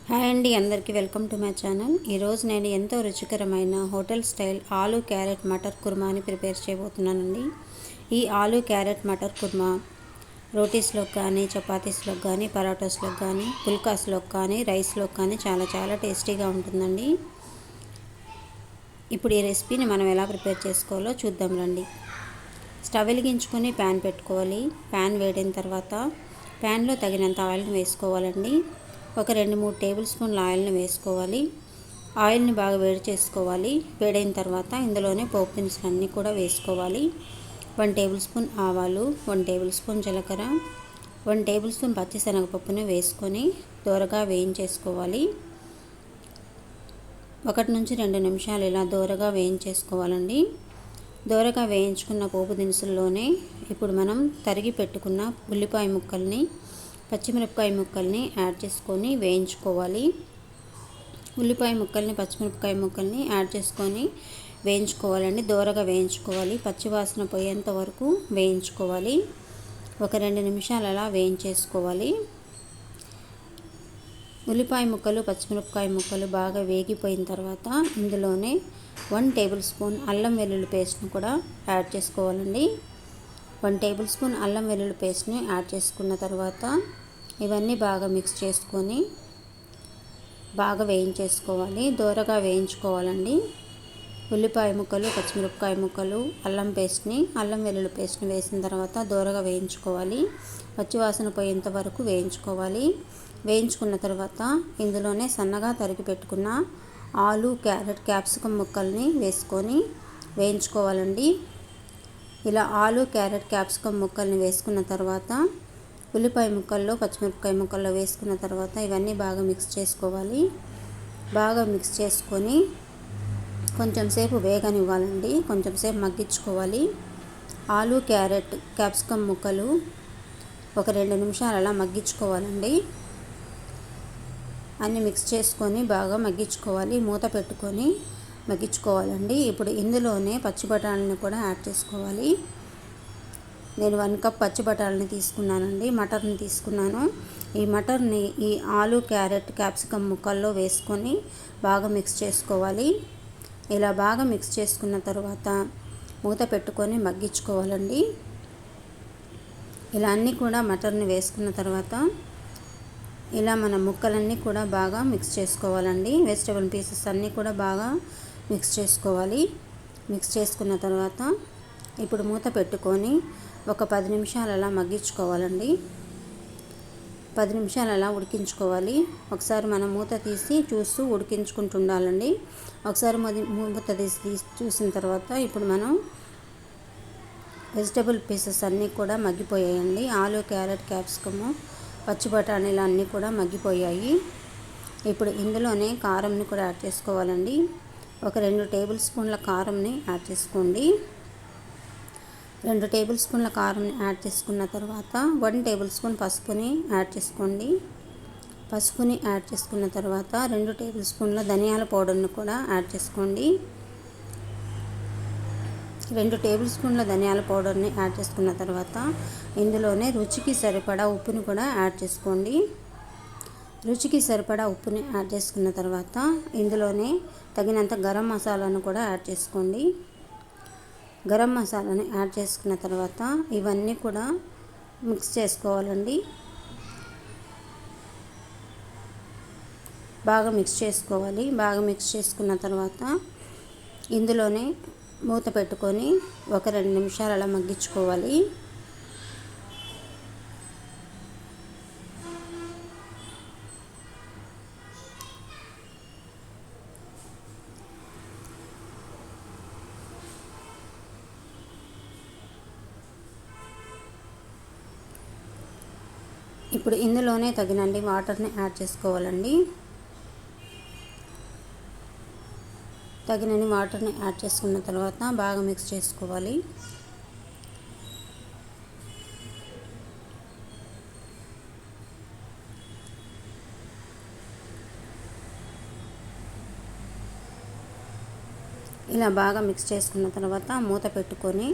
Hi అండి, అందరికీ welcome to my channel. ఈరోజు నేను ఎంతో రుచికరమైన hotel style aloo carrot matar కుర్మాని prepare చేయబోతున్నానండి. ఈ ఆలూ క్యారెట్ మటర్ కుర్మా రోటీస్లోకి కానీ, చపాతీస్లోకి కానీ, పరాటాస్లోకి కానీ, పుల్కాస్లోకి కానీ, రైస్లోకి కానీ చాలా టేస్టీగా ఉంటుందండి. ఇప్పుడు ఈ రెసిపీని మనం ఎలా ప్రిపేర్ చేసుకోవాలో చూద్దాం రండి. స్టవ్ వెలిగించుకొని ప్యాన్ పెట్టుకోవాలి. ప్యాన్ వేడిన తర్వాత ప్యాన్లో తగినంత ఆయిల్ని వేసుకోవాలండి. ఒక 2-3 టేబుల్ స్పూన్ల ఆయిల్ని వేసుకోవాలి. ఆయిల్ని బాగా వేడి చేసుకోవాలి. వేడైన తర్వాత ఇందులోనే పోపు దినుసులన్నీ కూడా వేసుకోవాలి. 1 టేబుల్ స్పూన్ ఆవాలు, 1 టేబుల్ స్పూన్ జీలకర్ర, 1 టేబుల్ స్పూన్ పచ్చిశనగపప్పుని వేసుకొని దోరగా వేయించేసుకోవాలి. 1 నుంచి 2 నిమిషాలు ఇలా దోరగా వేయించేసుకోవాలండి. దోరగా వేయించుకున్న పోపు దినుసుల్లోనే ఇప్పుడు మనం తరిగి పెట్టుకున్న ఉల్లిపాయ ముక్కల్ని, పచ్చిమిరపకాయ ముక్కల్ని యాడ్ చేసుకొని వేయించుకోవాలి. ఉల్లిపాయ ముక్కల్ని, పచ్చిమిరపకాయ ముక్కల్ని యాడ్ చేసుకొని వేయించుకోవాలండి. దోరగా వేయించుకోవాలి. పచ్చివాసన పోయేంత వరకు వేయించుకోవాలి. ఒక 2 నిమిషాలు అలా వేయించేసుకోవాలి. ఉల్లిపాయ ముక్కలు, పచ్చిమిరపకాయ ముక్కలు బాగా వేగిపోయిన తర్వాత ఇందులోనే 1 టేబుల్ స్పూన్ అల్లం వెల్లుల్లి పేస్ట్ని కూడా యాడ్ చేసుకోవాలండి. 1 టేబుల్ స్పూన్ అల్లం వెల్లుల్లి పేస్ట్ని యాడ్ చేసుకున్న తర్వాత ఇవన్నీ బాగా మిక్స్ చేసుకొని బాగా వేయించేసుకోవాలి. దోరగా వేయించుకోవాలండి. ఉల్లిపాయ ముక్కలు, పచ్చిమిరపకాయ ముక్కలు, అల్లం వెల్లుల్లి పేస్ట్ని వేసిన తర్వాత దోరగా వేయించుకోవాలి. పచ్చివాసన పోయేంత వరకు వేయించుకోవాలి. వేయించుకున్న తర్వాత ఇందులోనే సన్నగా తరిగి పెట్టుకున్న ఆలు, క్యారెట్, క్యాప్సికమ్ ముక్కల్ని వేసుకొని వేయించుకోవాలండి. ఇలా ఆలు, క్యారెట్, క్యాప్సికమ్ ముక్కల్ని వేసుకున్న తర్వాత ఉల్లిపాయ ముక్కల్లో, పచ్చిమిరపకాయ ముక్కల్లో వేసుకున్న తర్వాత ఇవన్నీ బాగా మిక్స్ చేసుకోవాలి. బాగా మిక్స్ చేసుకొని కొంచెం సేపు వేగనివ్వాలండి. కొంచెం సేపు మగ్గించుకోవాలి. ఆలు, క్యారెట్, క్యాప్సికమ్ ముక్కలు ఒక 2 నిమిషాలు అలా మగ్గించుకోవాలండి. అన్నీ మిక్స్ చేసుకొని బాగా మగ్గించుకోవాలి. మూత పెట్టుకొని మగ్గించుకోవాలండి. ఇప్పుడు ఇందులోనే పచ్చి బఠానీని కూడా యాడ్ చేసుకోవాలి. నేను 1 కప్ పచ్చి బఠానీని తీసుకున్నానండి. మటర్ని తీసుకున్నాను. ఈ మటర్ని ఈ ఆలు, క్యారెట్, క్యాప్సికమ్ ముక్కల్లో వేసుకొని బాగా మిక్స్ చేసుకోవాలి. ఇలా బాగా మిక్స్ చేసుకున్న తర్వాత మూత పెట్టుకొని మగ్గించుకోవాలండి. ఇలా అన్నీ కూడా మటర్ని వేసుకున్న తర్వాత ఇలా మన ముక్కలన్నీ కూడా బాగా మిక్స్ చేసుకోవాలండి. వెజిటబుల్ పీసెస్ అన్నీ కూడా బాగా మిక్స్ చేసుకోవాలి. మిక్స్ చేసుకున్న తర్వాత ఇప్పుడు మూత పెట్టుకొని ఒక 10 నిమిషాలు అలా మగ్గించుకోవాలండి. 10 నిమిషాలు అలా ఉడికించుకోవాలి. ఒకసారి మనం మూత తీసి చూస్తూ ఉడికించుకుంటూ ఉండాలండి. ఒకసారి మూత తీసి చూసిన తర్వాత ఇప్పుడు మనం వెజిటబుల్ పీసెస్ అన్నీ కూడా మగ్గిపోయాయండి. ఆలు, క్యారెట్, క్యాప్సికము, పచ్చి బఠానీలు అన్నీ కూడా మగ్గిపోయాయి. ఇప్పుడు ఇందులోనే కారంని కూడా యాడ్ చేసుకోవాలండి. ఒక 2 టేబుల్ స్పూన్ల కారంని యాడ్ చేసుకోండి. 2 టేబుల్ స్పూన్ల కారంని యాడ్ చేసుకున్న తర్వాత 1 టేబుల్ స్పూన్ పసుపుని యాడ్ చేసుకోండి. పసుపుని యాడ్ చేసుకున్న తర్వాత 2 టేబుల్ స్పూన్ల ధనియాల పౌడర్ని కూడా యాడ్ చేసుకోండి. 2 టేబుల్ స్పూన్ల ధనియాల పౌడర్ని యాడ్ చేసుకున్న తర్వాత ఇందులోనే రుచికి సరిపడా ఉప్పుని కూడా యాడ్ చేసుకోండి. రుచికి సరిపడా ఉప్పుని యాడ్ చేసుకున్న తర్వాత ఇందులోనే తగినంత గరం మసాలాను కూడా యాడ్ చేసుకోండి. గరం మసాలాని యాడ్ చేసుకున్న తర్వాత ఇవన్నీ కూడా మిక్స్ చేసుకోవాలండి. బాగా మిక్స్ చేసుకోవాలి. బాగా మిక్స్ చేసుకున్న తర్వాత ఇందులోనే మూత పెట్టుకొని ఒక 2 నిమిషాలు అలా మగ్గించుకోవాలి. ఇప్పుడు ఇందులోనే తగినండి వాటర్ని యాడ్ చేసుకోవాలండి. తగినన్ని వాటర్ని యాడ్ చేసుకున్న తర్వాత బాగా మిక్స్ చేసుకోవాలి. ఇలా బాగా మిక్స్ చేసుకున్న తర్వాత మూత పెట్టుకొని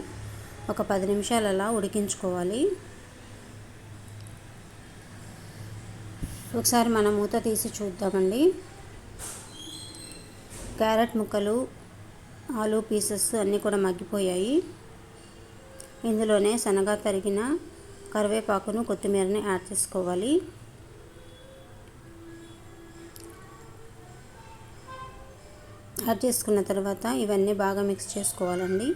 ఒక 10 నిమిషాలు అలా ఉడికించుకోవాలి. ఒకసారి మనం మూత తీసి చూద్దామండి. క్యారెట్ ముక్కలు, ఆలు పీసెస్ అన్నీ కూడా మగ్గిపోయాయి. ఇందులోనే సన్నగా తరిగిన కరివేపాకును, కొత్తిమీరని యాడ్ చేసుకోవాలి. యాడ్ చేసుకున్న తర్వాత ఇవన్నీ బాగా మిక్స్ చేసుకోవాలండి.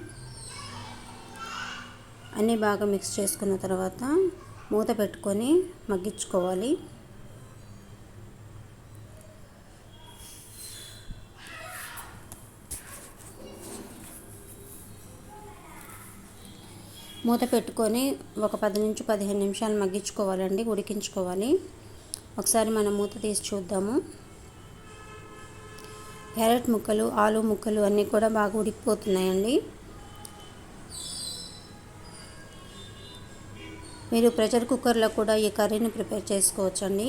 అన్నీ బాగా మిక్స్ చేసుకున్న తర్వాత మూత పెట్టుకొని మగ్గించుకోవాలి. మూత పెట్టుకొని ఒక 10 నుంచి 15 నిమిషాలు మగ్గించుకోవాలండి, ఉడికించుకోవాలి. ఒకసారి మనం మూత తీసి చూద్దాము. క్యారెట్ ముక్కలు, ఆలు ముక్కలు అన్నీ కూడా బాగా ఉడికిపోతున్నాయండి. మీరు ప్రెషర్ కుక్కర్లో కూడా ఈ కర్రీని ప్రిపేర్ చేసుకోవచ్చండి.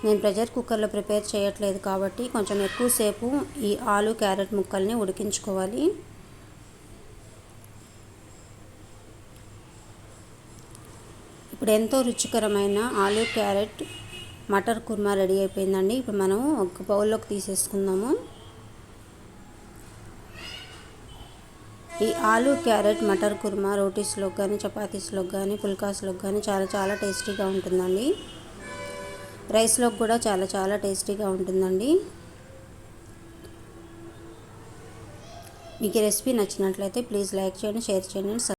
నేను ప్రెషర్ కుక్కర్లో ప్రిపేర్ చేయట్లేదు కాబట్టి కొంచెం ఎక్కువసేపు ఈ ఆలు క్యారెట్ ముక్కల్ని ఉడికించుకోవాలి. ఇప్పుడు ఎంతో రుచికరమైన ఆలు క్యారెట్ మటర్ కుర్మా రెడీ అయిపోయిందండి. ఇప్పుడు మనం ఒక బౌల్లోకి తీసేసుకుందాము. ఈ ఆలు క్యారెట్ మటర్ కుర్మా రోటీస్లోకి కానీ, చపాతీస్లోకి కానీ, పుల్కాస్లోకి కానీ చాలా చాలా టేస్టీగా ఉంటుందండి. రైస్లోకి కూడా చాలా చాలా టేస్టీగా ఉంటుందండి. మీకు ఈ రెసిపీ నచ్చినట్లయితే ప్లీజ్ లైక్ చేయండి, షేర్ చేయండి.